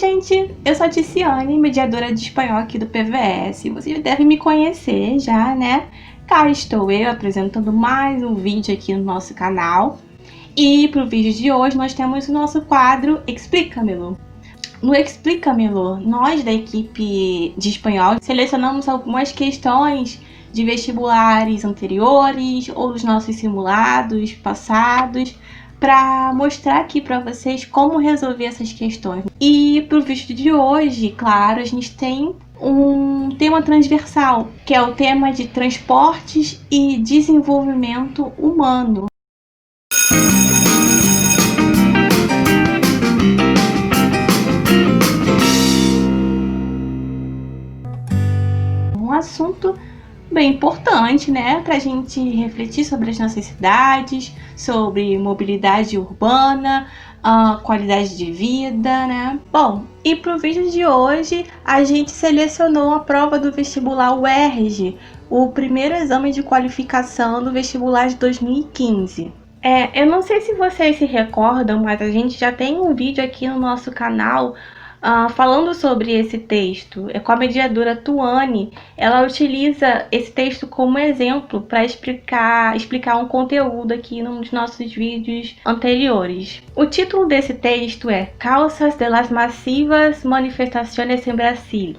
gente, eu sou a Ticiane, mediadora de espanhol aqui do PVS. Vocês devem me conhecer já, né? Cá estou eu apresentando mais um vídeo aqui no nosso canal. E para o vídeo de hoje nós temos o nosso quadro Explica-me-lo. No Explica-me-lo, nós da equipe de espanhol selecionamos algumas questões de vestibulares anteriores ou dos nossos simulados passados para mostrar aqui para vocês como resolver essas questões. E para o vídeo de hoje, claro, a gente tem um tema transversal, que é o tema de transportes e desenvolvimento humano. Um assunto bem importante, né, para a gente refletir sobre as nossas cidades, sobre mobilidade urbana, qualidade de vida, né? Bom, e para o vídeo de hoje a gente selecionou a prova do vestibular UERJ, o primeiro exame de qualificação do vestibular de 2015. Eu não sei se vocês se recordam, mas a gente já tem um vídeo aqui no nosso canal falando sobre esse texto. Com a mediadora Tuane, ela utiliza esse texto como exemplo para explicar um conteúdo aqui num dos nossos vídeos anteriores. O título desse texto é Causas de las masivas manifestaciones en Brasil.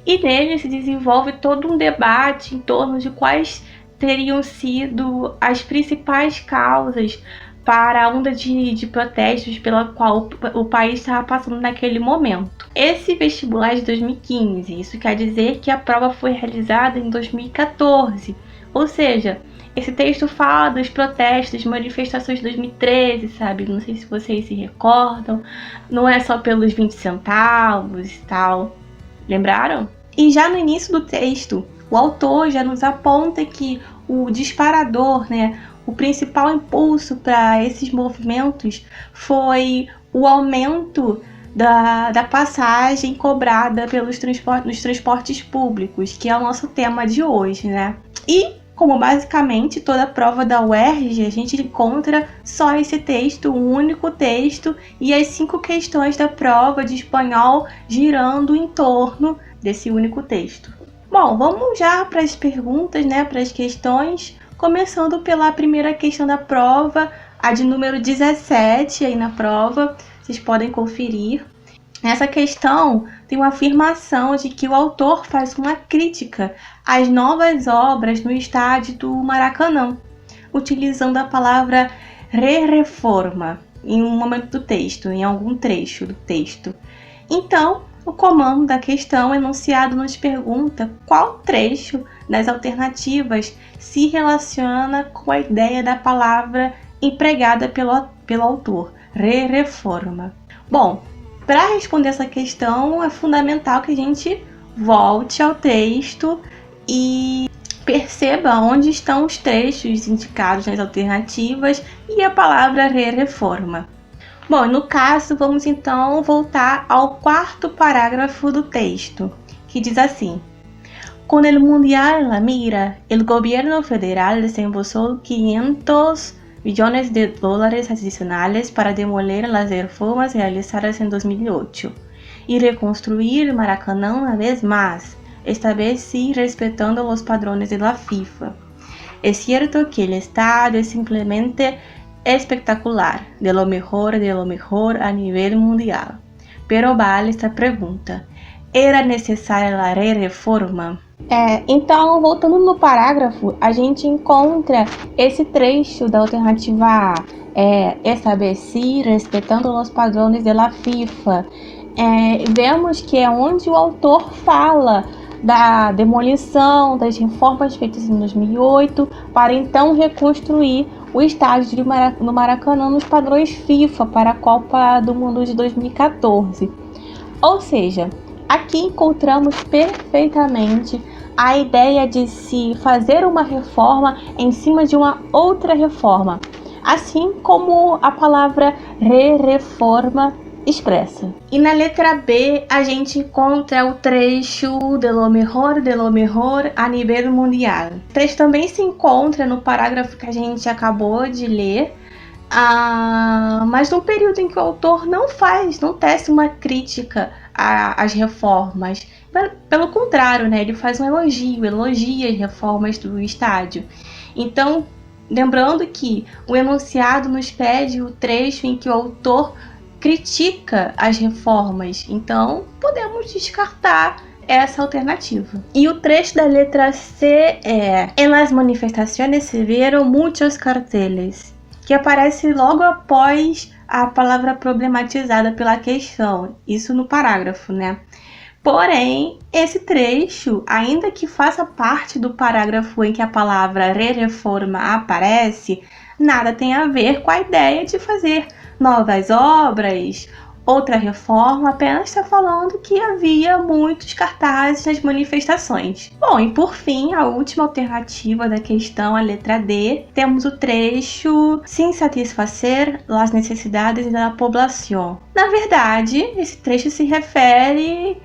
E nele se desenvolve todo um debate em torno de quais teriam sido as principais causas para a onda de protestos pela qual o país estava passando naquele momento. Esse vestibular de 2015, isso quer dizer que a prova foi realizada em 2014, ou seja, esse texto fala dos protestos, manifestações de 2013, sabe? Não sei se vocês se recordam, não é só pelos 20 centavos e tal, lembraram? E já no início do texto, o autor já nos aponta que o disparador, né, o principal impulso para esses movimentos foi o aumento da passagem cobrada nos transportes públicos, que é o nosso tema de hoje, né? E, como basicamente toda prova da UERJ, a gente encontra só esse texto, um único texto, e as 5 questões da prova de espanhol girando em torno desse único texto. Bom, vamos já para as perguntas, né, para as questões, começando pela primeira questão da prova, a de número 17 aí na prova, vocês podem conferir. Essa questão tem uma afirmação de que o autor faz uma crítica às novas obras no estádio do Maracanã, utilizando a palavra re-reforma em um momento do texto, em algum trecho do texto. Então, o comando da questão enunciado nos pergunta qual trecho das alternativas se relaciona com a ideia da palavra empregada pelo autor, re-reforma. Bom, para responder essa questão é fundamental que a gente volte ao texto e perceba onde estão os trechos indicados nas alternativas e a palavra re-reforma. Bom, no caso, vamos então voltar ao 4º parágrafo do texto, que diz assim: Com el Mundial en la mira, el gobierno federal desembolsó 500 millones de dólares adicionales para demoler las reformas realizadas en 2008 y reconstruir Maracaná una vez más, esta vez sí respetando los padrones de la FIFA. Es cierto que el estadio es simplemente espectacular, de lo mejor a nivel mundial. Pero vale esta pergunta: era necessária a reforma? Então, voltando no parágrafo, a gente encontra esse trecho da alternativa A, esta vez sí, respeitando os padrões da FIFA. Vemos que é onde o autor fala da demolição das reformas feitas em 2008 para então reconstruir o estádio no Maracanã nos padrões FIFA para a Copa do Mundo de 2014. Ou seja, aqui encontramos perfeitamente a ideia de se fazer uma reforma em cima de uma outra reforma, assim como a palavra re-reforma expressa. E na letra B a gente encontra o trecho de lo mejor a nível mundial. O trecho também se encontra no parágrafo que a gente acabou de ler, mas num período em que o autor não tece uma crítica às reformas. Pelo contrário, né, ele faz um elogio, elogia as reformas do estádio. Então, lembrando que o enunciado nos pede o trecho em que o autor critica as reformas. Então, podemos descartar essa alternativa. E o trecho da letra C é: En las manifestaciones se vieron muchos carteles, que aparece logo após a palavra problematizada pela questão, isso no parágrafo, né? Porém, esse trecho, ainda que faça parte do parágrafo em que a palavra re-reforma aparece, nada tem a ver com a ideia de fazer novas obras, outra reforma, apenas está falando que havia muitos cartazes nas manifestações. Bom, e por fim, a última alternativa da questão, a letra D, temos o trecho sin satisfacer las necesidades da população. Na verdade, esse trecho se refere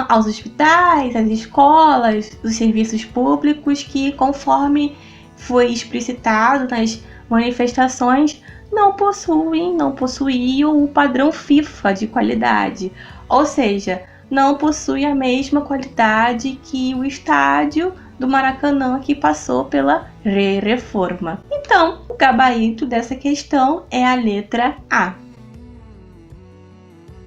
aos hospitais, às escolas, os serviços públicos que, conforme foi explicitado nas manifestações, não possuíam o padrão FIFA de qualidade, ou seja, não possui a mesma qualidade que o estádio do Maracanã que passou pela reforma. Então, o gabarito dessa questão é a letra A.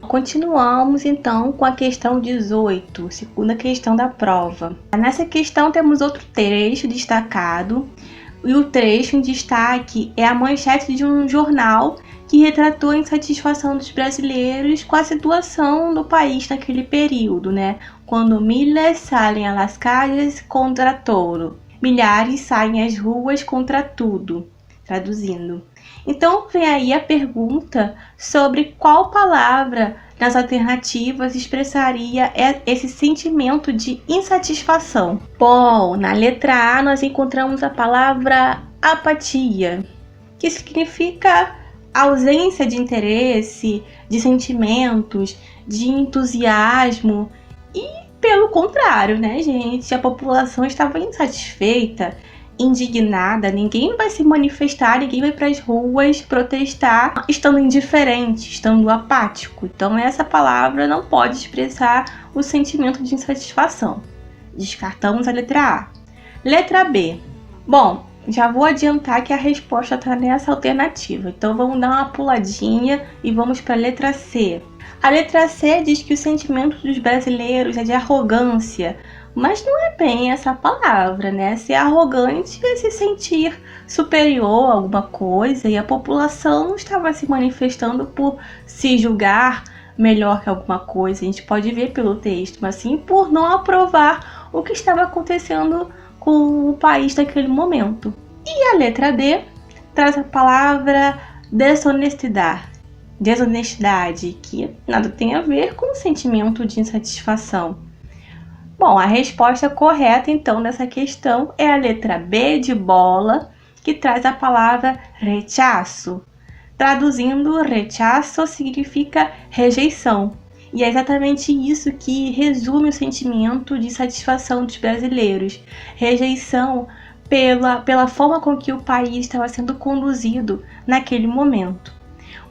Continuamos então com a questão 18, segunda questão da prova. Nessa questão temos outro trecho destacado, e o trecho em destaque é a manchete de um jornal que retratou a insatisfação dos brasileiros com a situação do país naquele período, né? Quando miles saem a las calles contra todo, milhares saem às ruas contra tudo, traduzindo. Então vem aí a pergunta sobre qual palavra nas alternativas expressaria esse sentimento de insatisfação. Bom, na letra A nós encontramos a palavra apatia, que significa ausência de interesse, de sentimentos, de entusiasmo. E pelo contrário, né, gente? A população estava insatisfeita, indignada, ninguém vai se manifestar, ninguém vai para as ruas protestar estando indiferente, estando apático. Então essa palavra não pode expressar o sentimento de insatisfação. Descartamos a letra A. Letra B. Bom, já vou adiantar que a resposta está nessa alternativa, então vamos dar uma puladinha e vamos para a letra C. A letra C diz que o sentimento dos brasileiros é de arrogância, mas não é bem essa palavra, né? Ser arrogante é se sentir superior a alguma coisa, e a população não estava se manifestando por se julgar melhor que alguma coisa, a gente pode ver pelo texto, mas sim por não aprovar o que estava acontecendo com o país naquele momento. E a letra D traz a palavra desonestidade, que nada tem a ver com o sentimento de insatisfação. Bom, a resposta correta, então, nessa questão é a letra B de bola, que traz a palavra rechaço. Traduzindo, rechaço significa rejeição. E é exatamente isso que resume o sentimento de satisfação dos brasileiros. Rejeição pela forma com que o país estava sendo conduzido naquele momento.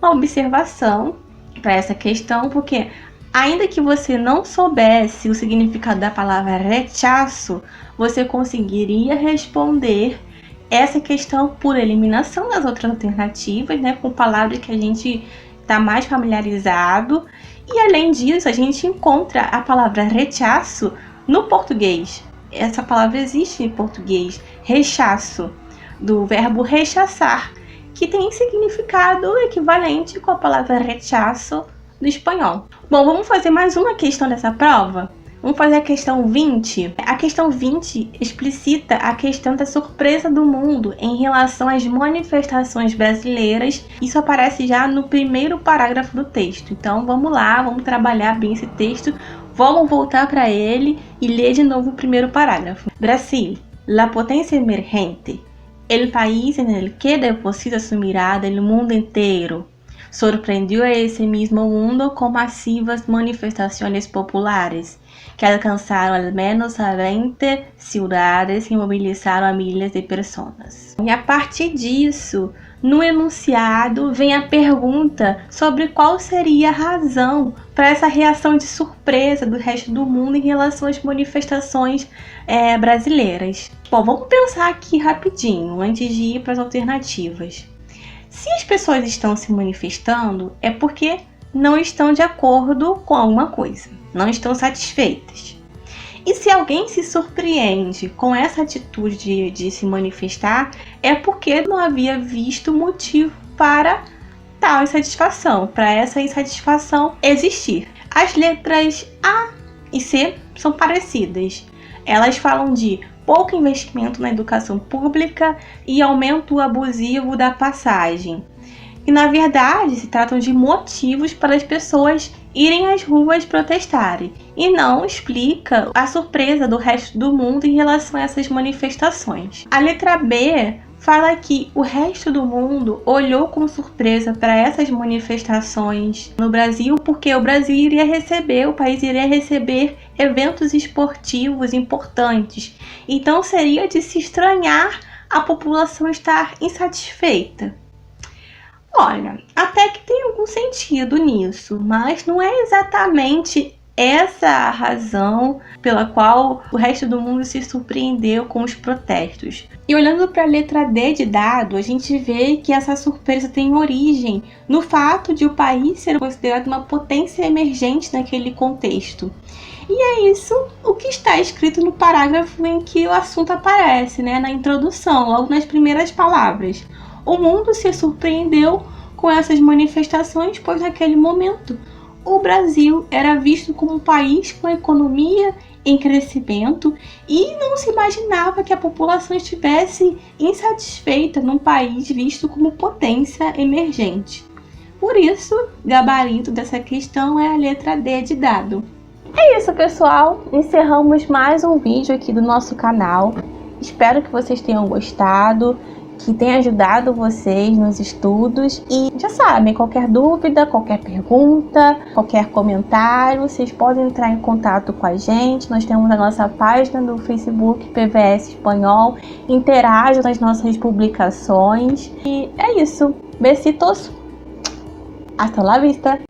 Uma observação para essa questão, porque ainda que você não soubesse o significado da palavra rechaço, você conseguiria responder essa questão por eliminação das outras alternativas, né, com palavras que a gente está mais familiarizado. E além disso, a gente encontra a palavra rechaço no português. Essa palavra existe em português, rechaço, do verbo rechaçar, que tem significado equivalente com a palavra rechaço do espanhol. Bom, vamos fazer mais uma questão dessa prova? Vamos fazer a questão 20. A questão 20 explicita a questão da surpresa do mundo em relação às manifestações brasileiras. Isso aparece já no primeiro parágrafo do texto. Então vamos lá, vamos trabalhar bem esse texto. Vamos voltar para ele e ler de novo o primeiro parágrafo. Brasil, la potencia emergente, el país en el que deposita su mirada el mundo inteiro. sorprendió a ese mismo mundo con masivas manifestaciones populares que alcançaram al menos a 20 ciudades e mobilizaram a milhares de pessoas. E a partir disso, no enunciado vem a pergunta sobre qual seria a razão para essa reação de surpresa do resto do mundo em relação às manifestações brasileiras. Bom, vamos pensar aqui rapidinho, antes de ir para as alternativas. Se as pessoas estão se manifestando, é porque não estão de acordo com alguma coisa, não estão satisfeitas. E se alguém se surpreende com essa atitude de se manifestar, é porque não havia visto motivo para tal insatisfação, para essa insatisfação existir. As letras A e C são parecidas. Elas falam de pouco investimento na educação pública e aumento abusivo da passagem. E na verdade se tratam de motivos para as pessoas irem às ruas protestarem, e não explica a surpresa do resto do mundo em relação a essas manifestações. A letra B fala que o resto do mundo olhou com surpresa para essas manifestações no Brasil, porque o país iria receber eventos esportivos importantes. Então seria de se estranhar a população estar insatisfeita. Olha, até que tem algum sentido nisso, mas não é exatamente essa a razão pela qual o resto do mundo se surpreendeu com os protestos. E olhando para a letra D de dado, a gente vê que essa surpresa tem origem no fato de o país ser considerado uma potência emergente naquele contexto. E é isso o que está escrito no parágrafo em que o assunto aparece, na introdução, logo nas primeiras palavras. O mundo se surpreendeu com essas manifestações, pois naquele momento o Brasil era visto como um país com economia em crescimento e não se imaginava que a população estivesse insatisfeita num país visto como potência emergente. Por isso, o gabarito dessa questão é a letra D de dado. É isso, pessoal. Encerramos mais um vídeo aqui do nosso canal. Espero que vocês tenham gostado, que tenha ajudado vocês nos estudos. E já sabem, qualquer dúvida, qualquer pergunta, qualquer comentário, vocês podem entrar em contato com a gente. Nós temos a nossa página do Facebook PVS Espanhol. Interajam nas nossas publicações. E é isso. Besitos. Hasta la vista.